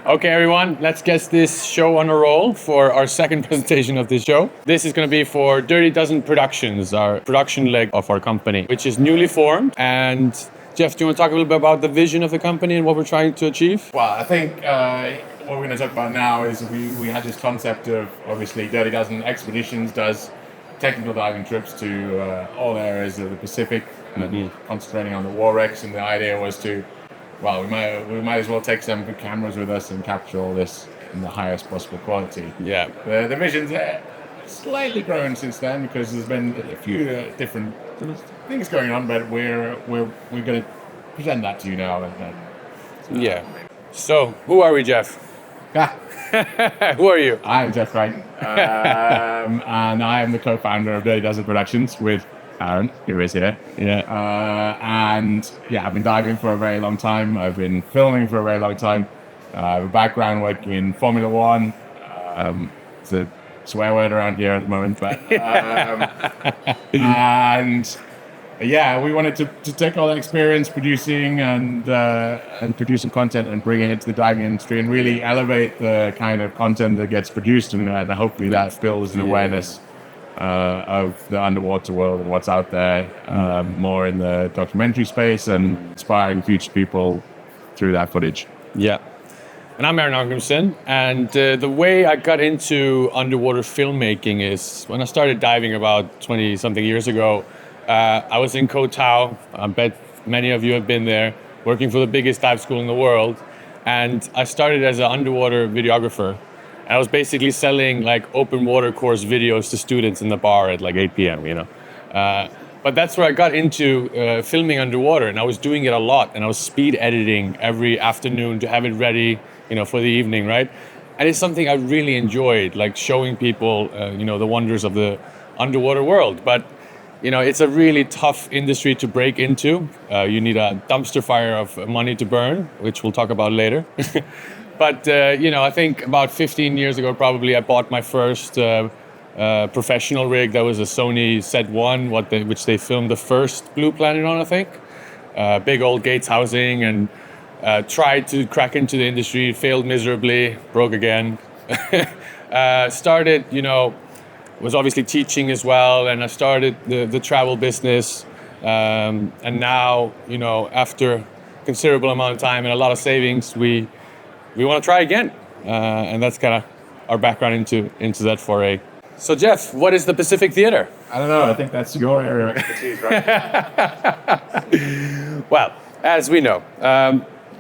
Okay, everyone, let's get this show on a roll for our second presentation of this show. This is going to be for Dirty Dozen Productions, our production leg of our company, which is newly formed. And Geoff, do you want to talk a little bit about the vision of the company and what we're trying to achieve? Well, I think what we're going to talk about now is we had this concept of, obviously, Dirty Dozen Expeditions does technical diving trips to all areas of the Pacific, and concentrating on the war wrecks. And the idea was to, well, we might as well take some good cameras with us and capture all this in the highest possible quality. Yeah. The vision's slightly grown since then because there's been a few different things going on, but we're going to present that to you now. Yeah. So, who are we, Geoff? Who are you? I'm Geoff Wright, and I am the co-founder of Dirty Dozen Productions with Aron, who is here. Yeah. I've been diving for a very long time. I've been filming for a very long time. I have a background working in Formula One. It's a swear word around here at the moment, but we wanted to take all that experience producing and producing content and bring it into the diving industry and really elevate the kind of content that gets produced, and hopefully that builds an awareness of the underwater world and what's out there, more in the documentary space, and inspiring future people through that footage. Yeah. And I'm Aron and the way I got into underwater filmmaking is when I started diving about 20-something years ago. I was in Koh Tao. I bet many of you have been there, working for the biggest dive school in the world. And I started as an underwater videographer. I was basically selling like open water course videos to students in the bar at like 8 p.m., But that's where I got into filming underwater, and I was doing it a lot, and I was speed editing every afternoon to have it ready, for the evening, right? And it's something I really enjoyed, like showing people, the wonders of the underwater world. But, it's a really tough industry to break into. You need a dumpster fire of money to burn, which we'll talk about later. But, I think about 15 years ago, probably, I bought my first professional rig. That was a Sony Z1, which they filmed the first Blue Planet on, I think. Big old Gates housing, and tried to crack into the industry, failed miserably, broke again. Started, was obviously teaching as well, and I started the travel business. And now, after considerable amount of time and a lot of savings, we want to try again. And that's kind of our background into that foray. So, Geoff, what is the Pacific Theater? I don't know. I think that's your area of expertise, right? Well, as we know,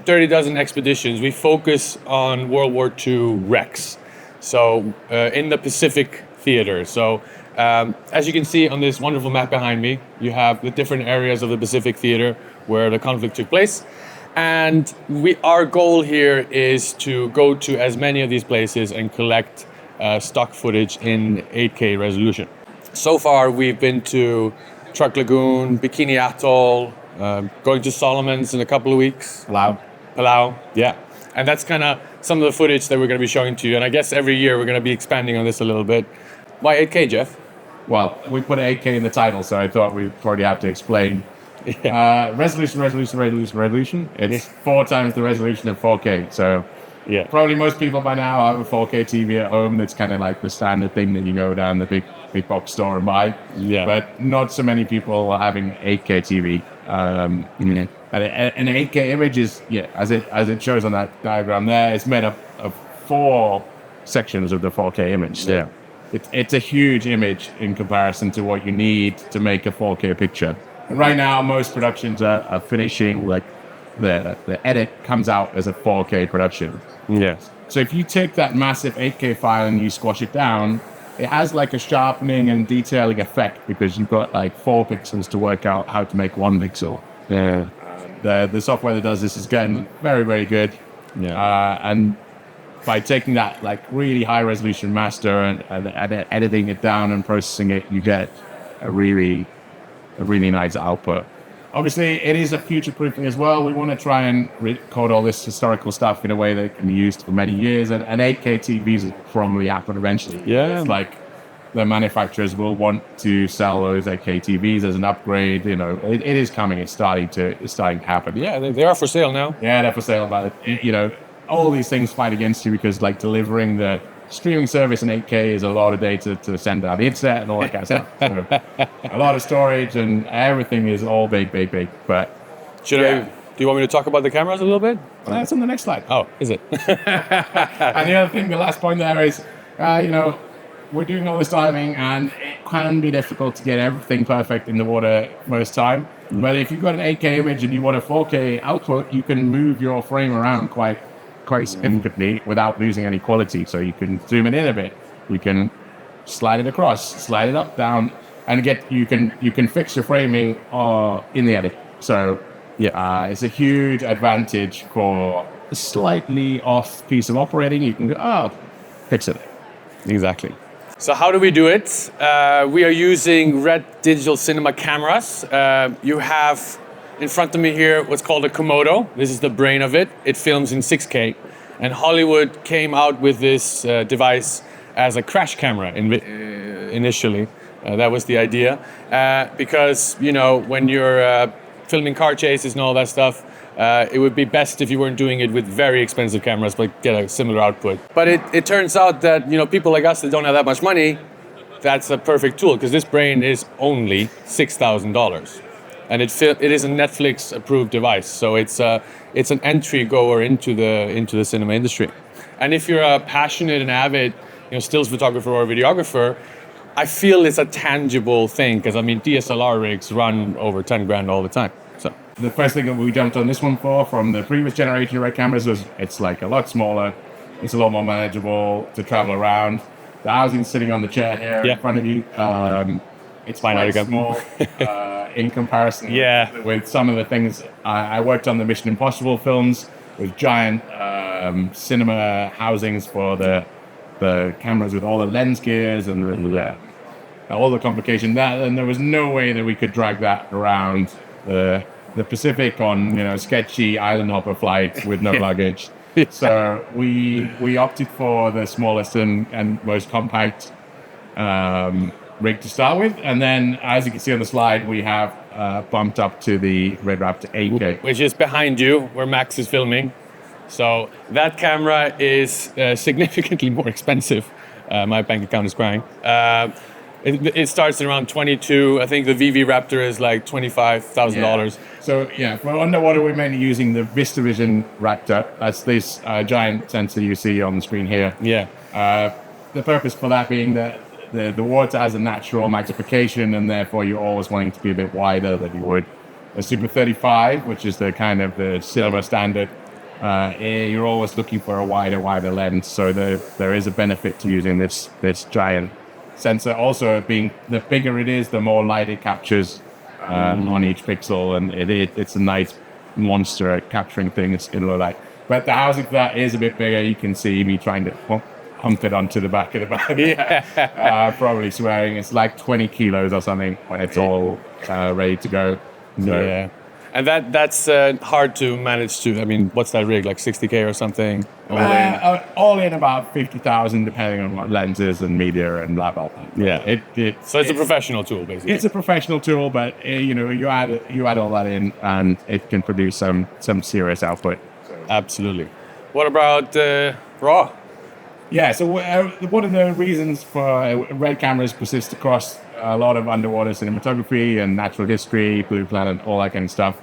Dirty Dozen Expeditions, we focus on World War II wrecks. So, in the Pacific Theater. So, as you can see on this wonderful map behind me, you have the different areas of the Pacific Theater where the conflict took place. And our goal here is to go to as many of these places and collect stock footage in 8K resolution. So far, we've been to Truck Lagoon, Bikini Atoll, going to Solomon's in a couple of weeks. Palau, yeah. And that's kind of some of the footage that we're going to be showing to you. And I guess every year we're going to be expanding on this a little bit. Why 8K, Geoff? Well, we put 8K in the title, so I thought we'd probably have to explain. Yeah. Resolution. It's 4 times the resolution of 4K. So yeah, probably most people by now have a 4K TV at home. That's kind of like the standard thing that you go down the big box store and buy. Yeah. But not so many people are having 8K TV. An 8K image is, as it shows on that diagram there, it's made up of 4 sections of the 4K image. Yeah. It's a huge image in comparison to what you need to make a 4K picture. And right now, most productions are finishing, like the edit comes out as a 4K production. Yes. So if you take that massive 8K file and you squash it down, it has like a sharpening and detailing effect because you've got like 4 pixels to work out how to make 1 pixel. Yeah. The software that does this is getting very, very good. Yeah. And by taking that like really high resolution master and editing it down and processing it, you get a really nice output. Obviously, it is a future-proofing as well. We want to try and record all this historical stuff in a way that can be used for many years. And 8K TVs will probably happen eventually. Yeah. It's like the manufacturers will want to sell those 8K TVs as an upgrade. It is coming. It's starting to happen. Yeah, they are for sale now. Yeah, they're for sale. But all these things fight against you because like delivering the streaming service in 8K is a lot of data to send out the internet and all that kind of stuff. So a lot of storage and everything is all big. But Do you want me to talk about the cameras a little bit? That's on the next slide. Oh, is it? And the other thing, the last point there is, we're doing all this diving and it can be difficult to get everything perfect in the water most time. But if you've got an 8K image and you want a 4K output, you can move your frame around quite significantly without losing any quality. So you can zoom it in a bit. You can slide it across, slide it up, down, and you can fix your framing in the edit. So it's a huge advantage for a slightly off piece of operating. You can go, fix it. Exactly. So how do we do it? We are using Red digital cinema cameras. You have in front of me here what's called a Komodo. This is the brain of it. It films in 6K. And Hollywood came out with this device as a crash camera initially. That was the idea. Because, when you're filming car chases and all that stuff, it would be best if you weren't doing it with very expensive cameras, but get a similar output. But it turns out that people like us that don't have that much money, that's a perfect tool because this brain is only $6,000, and it is a Netflix approved device. So it's an entry goer into the cinema industry. And if you're a passionate and avid stills photographer or videographer, I feel it's a tangible thing because DSLR rigs run over 10 grand all the time. So the first thing that we jumped on this one from the previous generation of Red cameras was it's like a lot smaller, it's a lot more manageable to travel around. The housing's sitting on the chair here in front of you. It's quite small in comparison with some of the things. I worked on the Mission Impossible films with giant cinema housings for the cameras with all the lens gears and all the complication and there was no way that we could drag that around the Pacific on sketchy island hopper flight with no luggage. So we opted for the smallest and most compact rig to start with, and then as you can see on the slide, we have bumped up to the Red Raptor 8K, which is behind you where Max is filming. So that camera is significantly more expensive. My bank account is crying. It starts at around 22. I think the VV Raptor is like $25,000. So for underwater, we're mainly using the VistaVision Raptor. That's this giant sensor you see on the screen here. The purpose for that being that the water has a natural magnification, and therefore you're always wanting to be a bit wider than you would a Super 35, which is the kind of the silver standard. You're always looking for a wider lens. So there is a benefit to using this giant sensor. Also, being the bigger it is, the more light it captures on each pixel, and it's a nice monster at capturing things in low light. But the housing for that is a bit bigger. You can see me trying to hump it onto the back of the bag. Probably swearing. It's like 20 kilos or something when it's all ready to go. So, And that's hard to manage to. What's that rig, like 60K or something? All in about 50,000, depending on what lenses and media and blah blah blah. So it's a professional tool, basically. It's a professional tool, but you add all that in, and it can produce some serious output. Absolutely. What about RAW? So one of the reasons for Red cameras persist across a lot of underwater cinematography and natural history, Blue Planet, all that kind of stuff.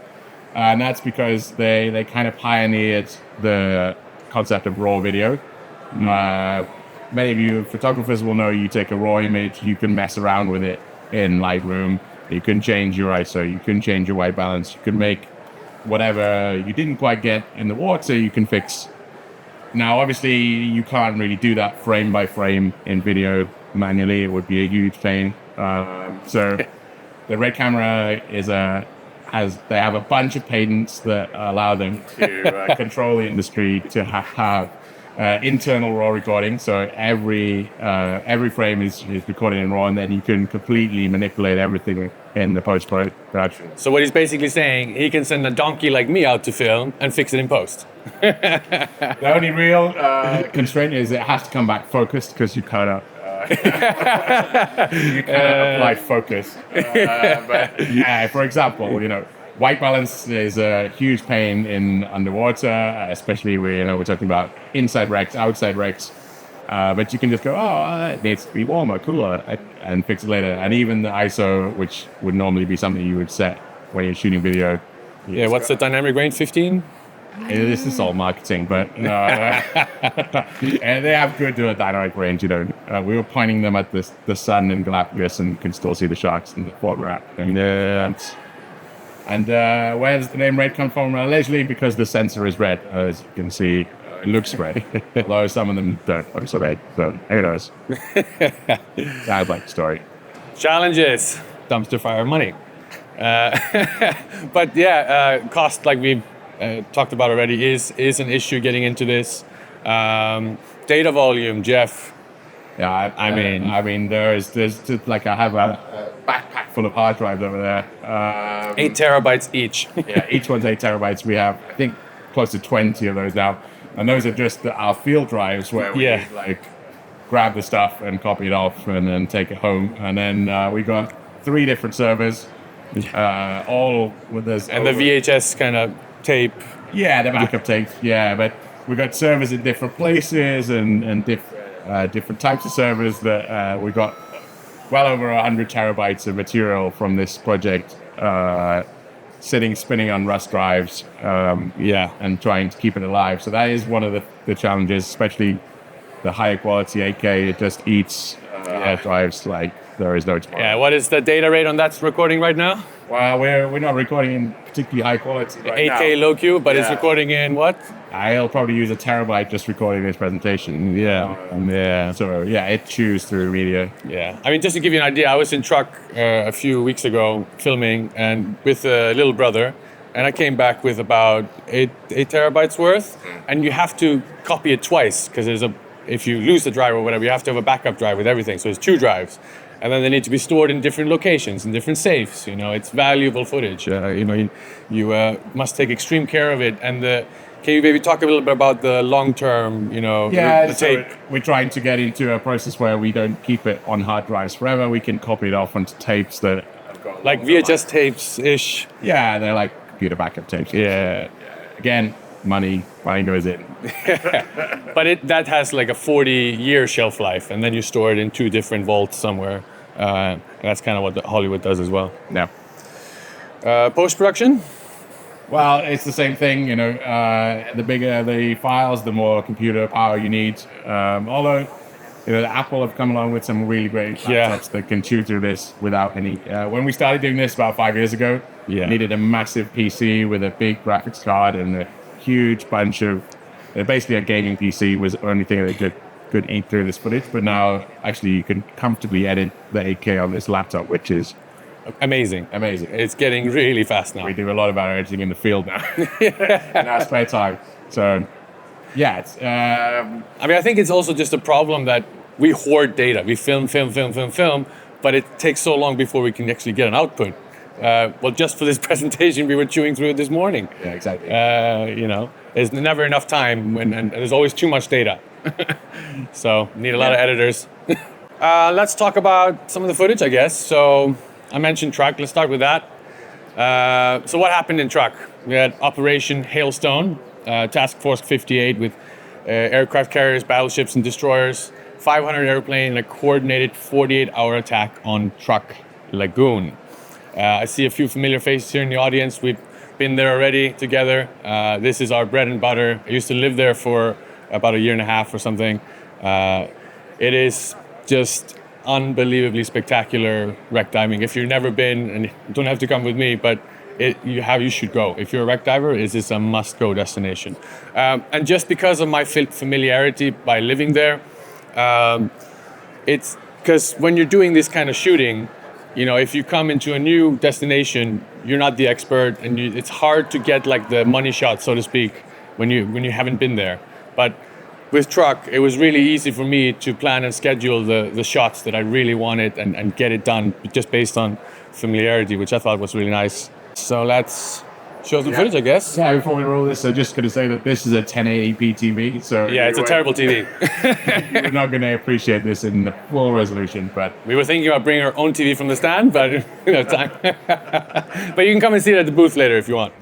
And that's because they kind of pioneered the concept of raw video. Many of you photographers will know you take a raw image, you can mess around with it in Lightroom. You can change your ISO, you can change your white balance, you can make whatever you didn't quite get in the water, you can fix. Now, obviously, you can't really do that frame by frame in video manually. It would be a huge pain. So the Red camera they have a bunch of patents that allow them to control the industry to have internal RAW recording. So every frame is recorded in RAW, and then you can completely manipulate everything in the post-production. So what he's basically saying, he can send a donkey like me out to film and fix it in post. The only real constraint is it has to come back focused, because you cannot apply focus. But for example, white balance is a huge pain in underwater, especially we're talking about inside wrecks, outside wrecks. But you can just go, it needs to be warmer, cooler, and fix it later. And even the ISO, which would normally be something you would set when you're shooting video. Yeah, what's the dynamic range? 15? This is all marketing, but no. And they have good dynamic range. We were pointing them at the sun in Galapagos, and you can still see the sharks in the foreground. And where does the name red come from? Allegedly because the sensor is red, as you can see. It looks red, although some of them don't look so red. So who knows? Sounds like a story. Challenges, dumpster fire money. But cost, like we've talked about already, is an issue getting into this. Data volume, Geoff. Yeah, I mean, there's just like I have a backpack full of hard drives over there. 8 terabytes each. Yeah, each one's 8 terabytes. We have, I think, close to 20 of those now. And those are just our field drives where we grab the stuff and copy it off and then take it home. And then we got 3 different servers, all with this. And the VHS kind of tape. Yeah, the backup tapes. Yeah, but we got servers in different places and different types of servers that we got well over 100 terabytes of material from this project. Spinning on Rust drives, and trying to keep it alive. So that is one of the challenges, especially the higher quality 8K. It just eats drives like there is no tomorrow. Yeah, what is the data rate on that recording right now? Well, we're not recording in particularly high quality right 8K now. low Q, but it's recording in what? I'll probably use a terabyte just recording this presentation. So it chews through media. Yeah, I mean, just to give you an idea, I was in truck a few weeks ago filming and with a little brother, and I came back with about 8 terabytes worth, and you have to copy it twice because if you lose the drive or whatever, you have to have a backup drive with everything. So it's 2 drives. And then they need to be stored in different locations, in different safes. It's valuable footage. You must take extreme care of it. And can you maybe talk a little bit about the long-term, the tape? We're trying to get into a process where we don't keep it on hard drives forever. We can copy it off onto tapes that have got like VHS tapes-ish. Yeah, they're like computer backup tapes. Yeah. Again, money goes in. But that has like a 40-year shelf life, and then you store it in 2 different vaults somewhere. That's kind of what Hollywood does as well. Yeah. Post-production? Well, it's the same thing. The bigger the files, the more computer power you need. Although, Apple have come along with some really great laptops that can chew through this without any. When we started doing this about 5 years ago, needed a massive PC with a big graphics card and a huge bunch of. Basically, a gaming PC was the only thing that could eat through this footage. But now, actually, you can comfortably edit the 8K on this laptop, which is amazing. It's getting really fast now. We do a lot of our editing in the field now, in our spare time. So, it's. I think it's also just a problem that we hoard data. We film, but it takes so long before we can actually get an output. Just for this presentation, we were chewing through it this morning. Yeah, exactly. There's never enough time, and there's always too much data. So, need a lot of editors. Let's talk about some of the footage, I guess. So, I mentioned truck. Let's start with that. So, what happened in truck? We had Operation Hailstone, Task Force 58 with aircraft carriers, battleships, and destroyers. 500 airplane in a coordinated 48-hour attack on Truck Lagoon. I see a few familiar faces here in the audience. We've been there already together. This is our bread and butter. I used to live there for about 1.5 years or something. It is just unbelievably spectacular wreck diving. If you've never been, and you don't have to come with me, but you should go. If you're a wreck diver, it is a must-go destination. And just because of my familiarity by living there, it's because when you're doing this kind of shooting, if you come into a new destination, you're not the expert, and it's hard to get like the money shot, so to speak, when you haven't been there. But with truck, it was really easy for me to plan and schedule the shots that I really wanted and get it done just based on familiarity, which I thought was really nice. So let's show some footage, I guess. Yeah, before we roll this, I'm just going to say that this is a 1080p TV. So Yeah, it's a terrible TV. You're not going to appreciate this in the full resolution, but We were thinking about bringing our own TV from the stand, but time. But you can come and see it at the booth later if you want.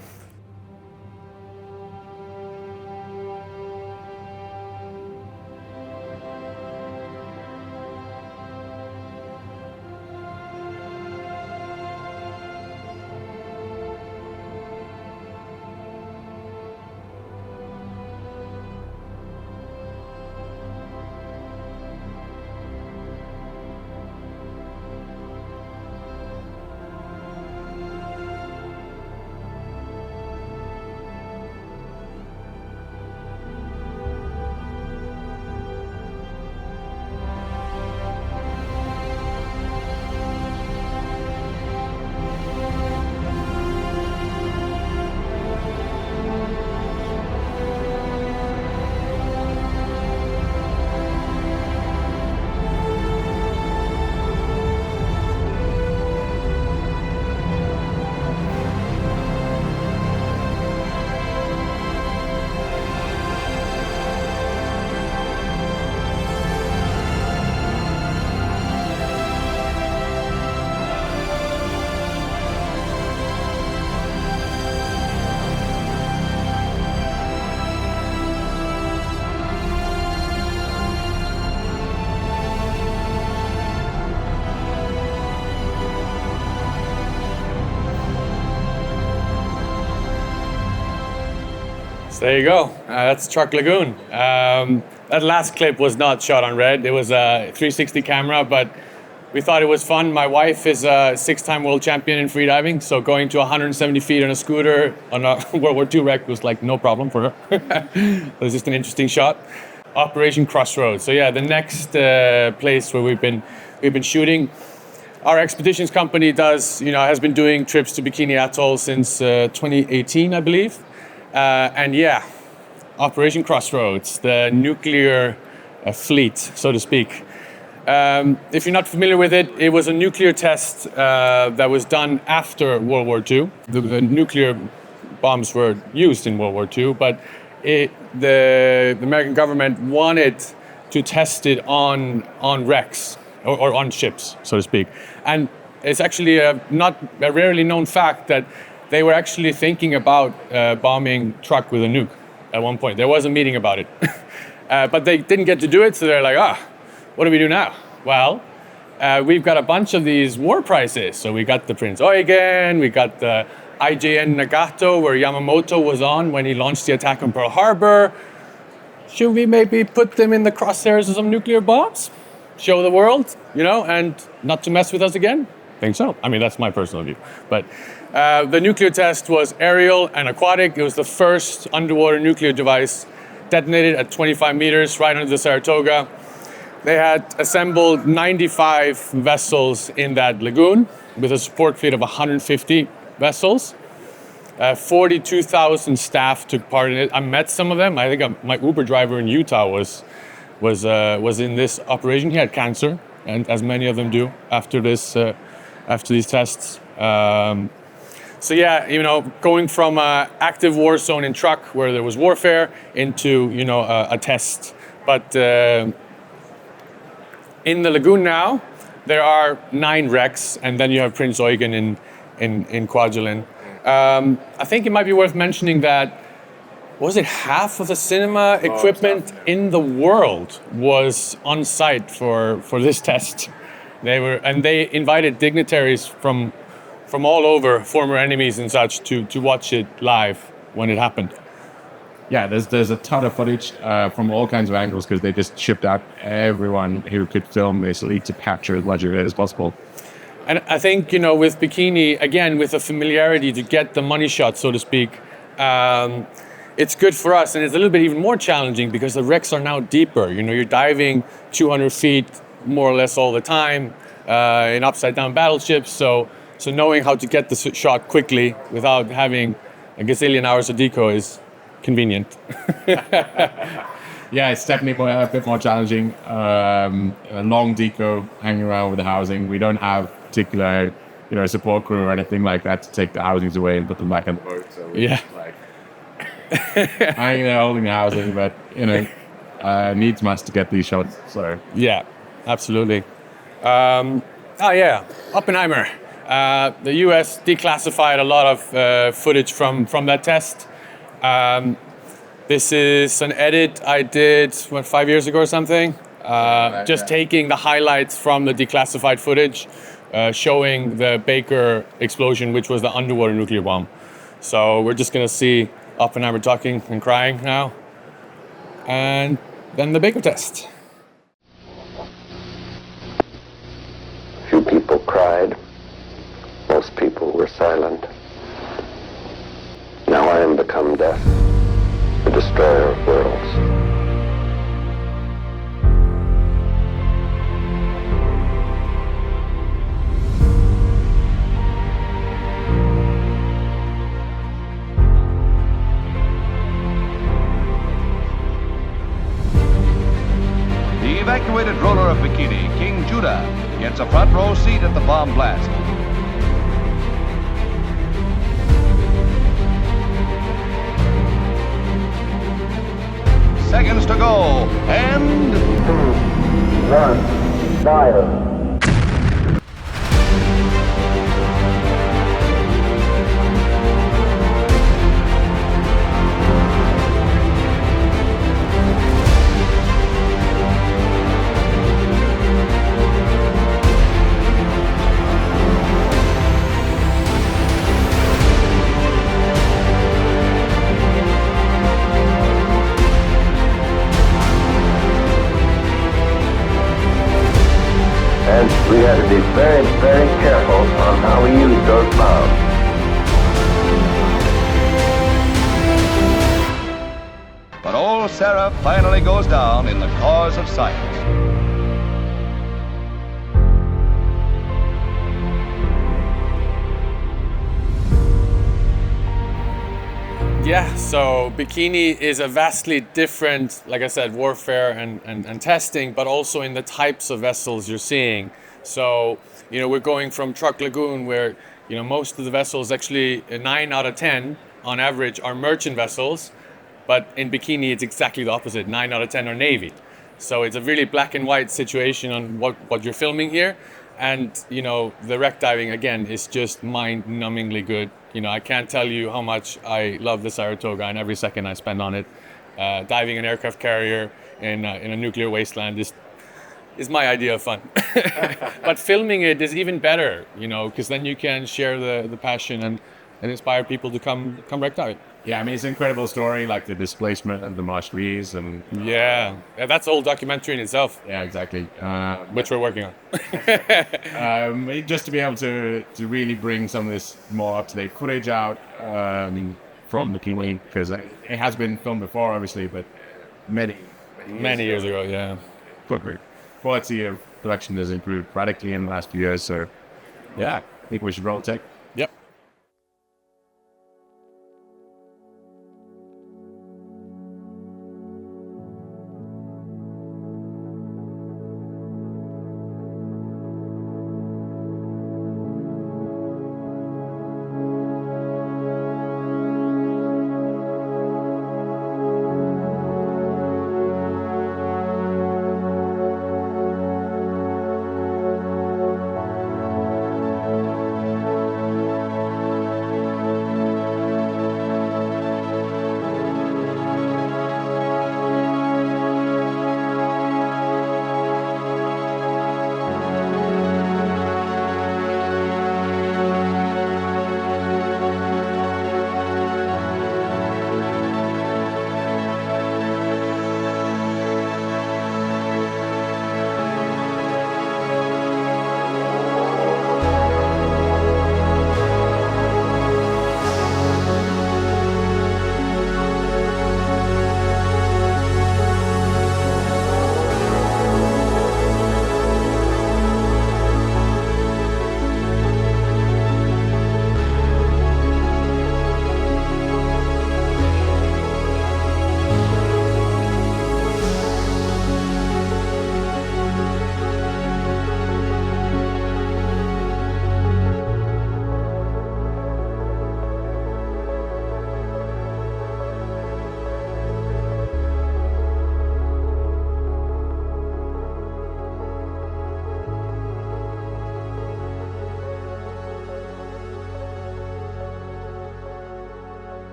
So there you go. That's Truck Lagoon. That last clip was not shot on red. It was a 360 camera, but we thought it was fun. My wife is a 6-time world champion in freediving, so going to 170 feet on a scooter on a World War II wreck was like no problem for her. It was just an interesting shot. Operation Crossroads. So yeah, the next place where we've been shooting. Our expeditions company has been doing trips to Bikini Atoll since 2018, I believe. And yeah, Operation Crossroads, the nuclear fleet, so to speak. If you're not familiar with it, it was a nuclear test that was done after World War II. The nuclear bombs were used in World War II, but the American government wanted to test it on wrecks or on ships, so to speak. And it's actually not a rarely known fact that they were actually thinking about bombing truck with a nuke at one point. There was a meeting about it. But they didn't get to do it, so they're like, what do we do now? Well, we've got a bunch of these war prizes. So we got the Prince Eugen, we got the IJN Nagato, where Yamamoto was on when he launched the attack on Pearl Harbor. Should we maybe put them in the crosshairs of some nuclear bombs? Show the world, and not to mess with us again? I think so. I mean, that's my personal view. But the nuclear test was aerial and aquatic. It was the first underwater nuclear device detonated at 25 meters right under the Saratoga. They had assembled 95 vessels in that lagoon with a support fleet of 150 vessels. 42,000 staff took part in it. I met some of them. I think my Uber driver in Utah was in this operation. He had cancer, and as many of them do after these tests. So yeah, going from an active war zone in Truk where there was warfare into a test. But in the lagoon now, there are 9 wrecks, and then you have Prince Eugen in Kwajalein. I think it might be worth mentioning that, was it half of the cinema equipment in the world was on site for this test? They invited dignitaries from all over, former enemies and such, to watch it live when it happened. Yeah, there's a ton of footage from all kinds of angles because they just shipped out everyone who could film basically to capture as much of it as possible. And I think, with Bikini, again, with the familiarity to get the money shot, so to speak, it's good for us. And it's a little bit even more challenging because the wrecks are now deeper. You're diving 200 feet more or less all the time in upside down battleships. So knowing how to get the shot quickly without having a gazillion hours of deco is convenient. Yeah, it's definitely a bit more challenging. A long deco hanging around with the housing. We don't have particular support crew or anything like that to take the housings away and put them back on the boat. So we're just like hanging there holding the housing, but needs must to get these shots. So yeah, absolutely. Oh yeah, Oppenheimer. The U.S. declassified a lot of footage from that test. This is an edit I did 5 years ago or something. Just taking the highlights from the declassified footage, showing the Baker explosion, which was the underwater nuclear bomb. So we're just gonna see Oppenheimer talking and crying now, and then the Baker test. Few people cried. Most people were silent. Now I am become death, the destroyer of worlds. The evacuated ruler of Bikini, King Judah, gets a front row seat at the bomb blast. Seconds to go, and 2, 1, fire. And we had to be very, very careful on how we use those bombs. but old Sarah finally goes down in the cause of science. Yeah, so Bikini is a vastly different, like I said, warfare and testing, but also in the types of vessels you're seeing. So, we're going from Truck Lagoon where, most of the vessels, actually 9 out of 10 on average, are merchant vessels. But in Bikini, it's exactly the opposite. 9 out of 10 are Navy. So it's a really black and white situation on what you're filming here. And, the wreck diving, again, is just mind-numbingly good. I can't tell you how much I love the Saratoga and every second I spend on it. Diving an aircraft carrier in a nuclear wasteland is my idea of fun. But filming it is even better, because then you can share the passion and inspire people to come wreck dive. Yeah, I mean, it's an incredible story, like the displacement and the marshries and... Yeah, that's a whole documentary in itself. Yeah, exactly. Which we're working on. Just to be able to really bring some of this more up-to-date footage out from the Bikini, because it has been filmed before, obviously, but many years ago, yeah. Quality of production has improved radically in the last few years, so yeah, I think we should roll tech. Yep.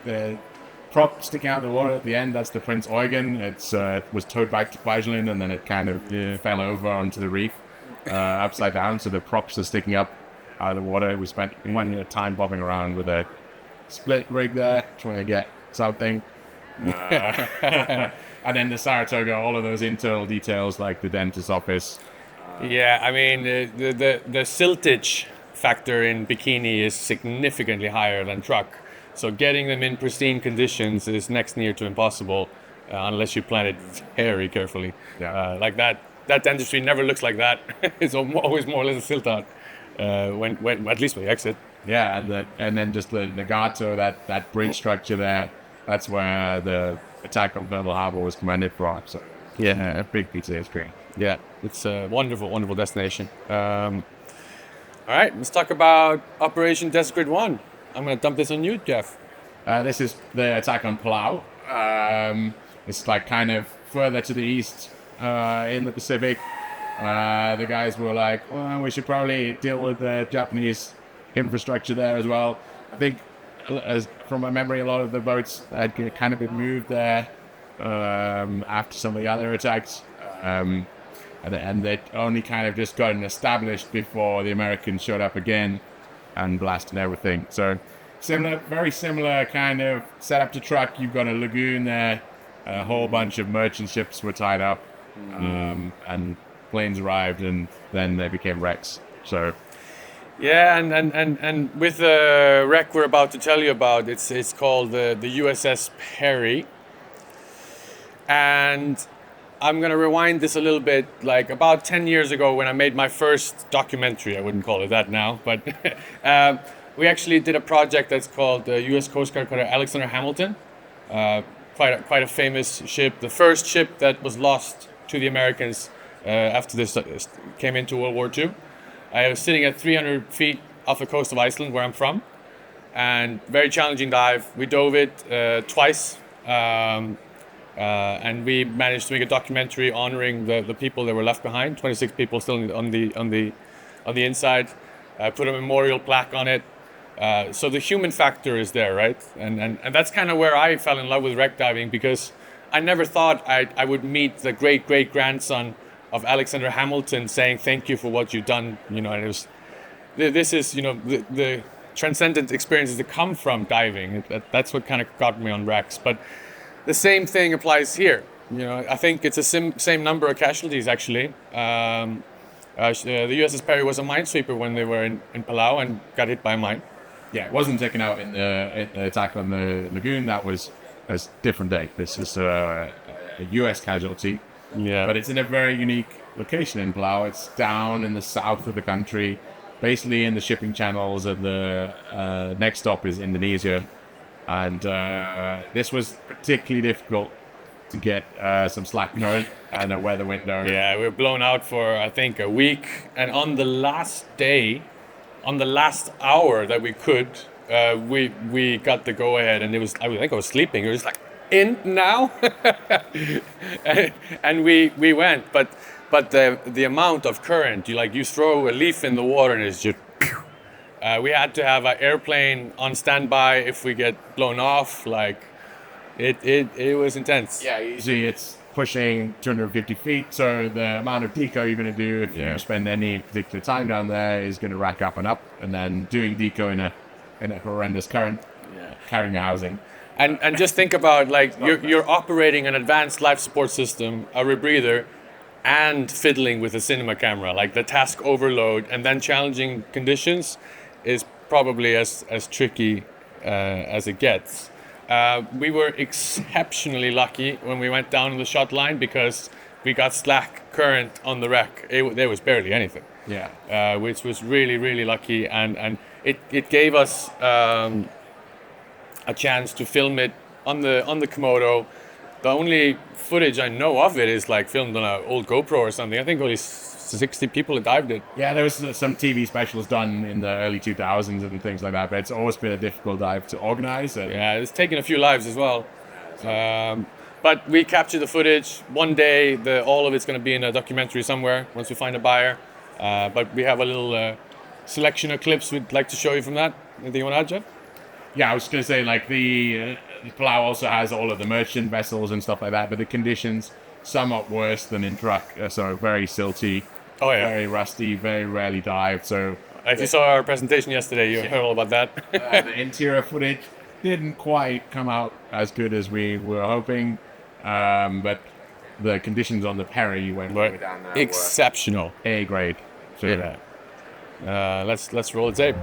the prop sticking out of the water at the end, that's the Prince Eugen. It was towed back to Queensland, and then it kind of fell over onto the reef upside down. So the props are sticking up out of the water. We spent plenty of time bobbing around with a split rig there, trying to get something. And then the Saratoga, all of those internal details like the dentist's office. Yeah, I mean, the siltage factor in bikini is significantly higher than truck. So getting them in pristine conditions is next near to impossible unless you plan it very carefully. Yeah. Like that dentistry never looks like that. It's always more or less a silt out when at least when you exit. Yeah, and then just the Nagato, that bridge structure there, that's where the attack on Pearl Harbor was commanded from. So yeah, a big piece of history. Yeah, it's a wonderful, wonderful destination. All right, let's talk about Operation Desert Grid 1. I'm going to dump this on you, Geoff. This is the attack on Palau. It's like kind of further to the east in the Pacific. The guys were like, well, we should probably deal with the Japanese infrastructure there as well. I think, as from my memory, a lot of the boats had kind of been moved there after some of the other attacks. And they'd only kind of just gotten established before the Americans showed up again and blasted everything. So very similar kind of setup to truck. You've got a lagoon there, a whole bunch of merchant ships were tied up, and planes arrived, and then they became wrecks. So yeah, and with the wreck we're about to tell you about, it's called the USS Perry. And I'm going to rewind this a little bit, like about 10 years ago when I made my first documentary. I wouldn't call it that now, but we actually did a project that's called the U.S. Coast Guard cutter Alexander Hamilton. Quite a famous ship, the first ship that was lost to the Americans after this came into World War II. I was sitting at 300 feet off the coast of Iceland, where I'm from, and very challenging dive. We dove it twice. And we managed to make a documentary honoring the people that were left behind. 26 people still on the inside. Put a memorial plaque on it. So the human factor is there, right? And that's kind of where I fell in love with wreck diving, because I never thought I would meet the great grandson of Alexander Hamilton saying thank you for what you've done. And it was this is the transcendent experiences that come from diving. That's what kind of got me on wrecks, but. The same thing applies here. I think it's the same number of casualties, actually. The USS Perry was a minesweeper when they were in Palau and got hit by a mine. Yeah, it wasn't taken out in the attack on the lagoon. That was a different day. This is a U.S. casualty. Yeah. But it's in a very unique location in Palau. It's down in the south of the country, basically in the shipping channels, and the next stop is Indonesia. And this was particularly difficult to get some slack current and a weather window. Yeah, we were blown out for, I think, a week. And on the last day, on the last hour that we could, we got the go-ahead. And I think I was sleeping. It was like, in now? and we went. But the amount of current, you throw a leaf in the water and it's just... we had to have an airplane on standby if we get blown off. Like, it was intense. Yeah, usually it's pushing 250 feet, so the amount of deco you're going to do if you spend any particular time down there is going to rack up, and then doing deco in a horrendous current, carrying a housing. And just think about, like, you're operating an advanced life support system, a rebreather, and fiddling with a cinema camera. Like, the task overload and then challenging conditions is probably as tricky as it gets. We were exceptionally lucky when we went down the shot line, because we got slack current on the wreck. There was barely anything. Yeah. Which was really, really lucky, and it gave us a chance to film it on the Komodo. The only footage I know of it is like filmed on an old GoPro or something. I think only 60 people had dived it. Yeah, there was some TV specials done in the early 2000s and things like that, but it's always been a difficult dive to organize. Yeah, it's taken a few lives as well. But we captured the footage. One day, all of it's going to be in a documentary somewhere once we find a buyer. But we have a little selection of clips we'd like to show you from that. Anything you want to add, Geoff? Yeah, I was going to say, like, the Palau also has all of the merchant vessels and stuff like that, but the conditions somewhat worse than in truck. So very silty, Oh, yeah. very rusty, very rarely dived. So If you saw our presentation yesterday, you heard all about that. the interior footage didn't quite come out as good as we were hoping, but the conditions on the Perry when we were down there Exceptional. were A grade. So Yeah. Let's roll the tape.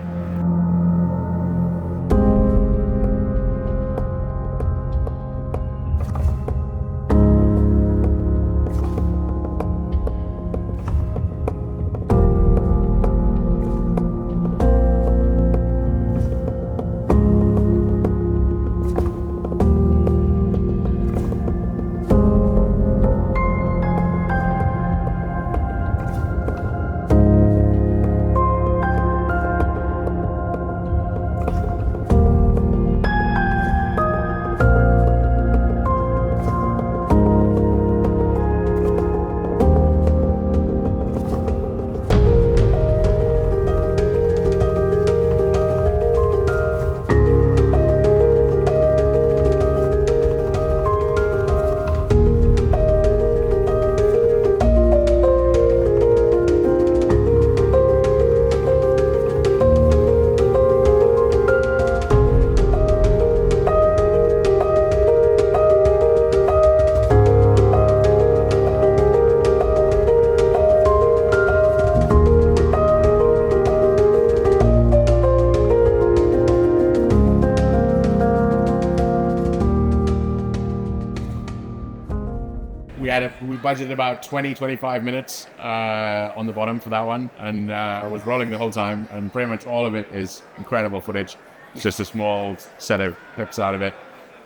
we budgeted about 25 minutes on the bottom for that one, and I was rolling the whole time, and pretty much all of it is incredible footage. It's just a small set of clips out of it.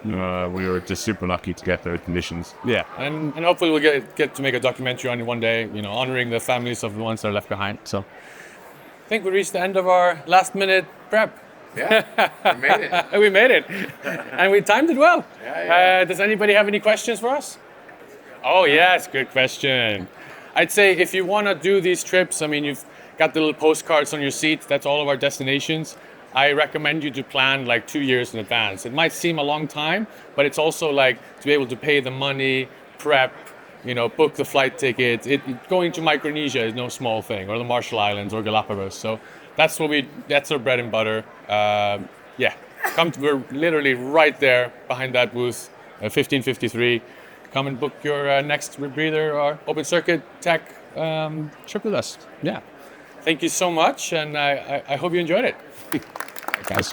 We were just super lucky to get those conditions. Yeah, and hopefully we'll get to make a documentary on it one day, honoring the families of the ones that are left behind. So I think we reached the end of our last minute prep. Yeah, we made it. We made it. And we timed it well. Yeah. Does anybody have any questions for us? Oh, yes, good question. I'd say if you want to do these trips, you've got the little postcards on your seat. That's all of our destinations. I recommend you to plan like 2 years in advance. It might seem a long time, but it's also like to be able to pay the money, prep, book the flight ticket. Going to Micronesia is no small thing, or the Marshall Islands or Galapagos. So that's our bread and butter. We're literally right there behind that booth, 1553. Come and book your next rebreather or open circuit tech trip with us. Yeah. Thank you so much, and I hope you enjoyed it. Guys.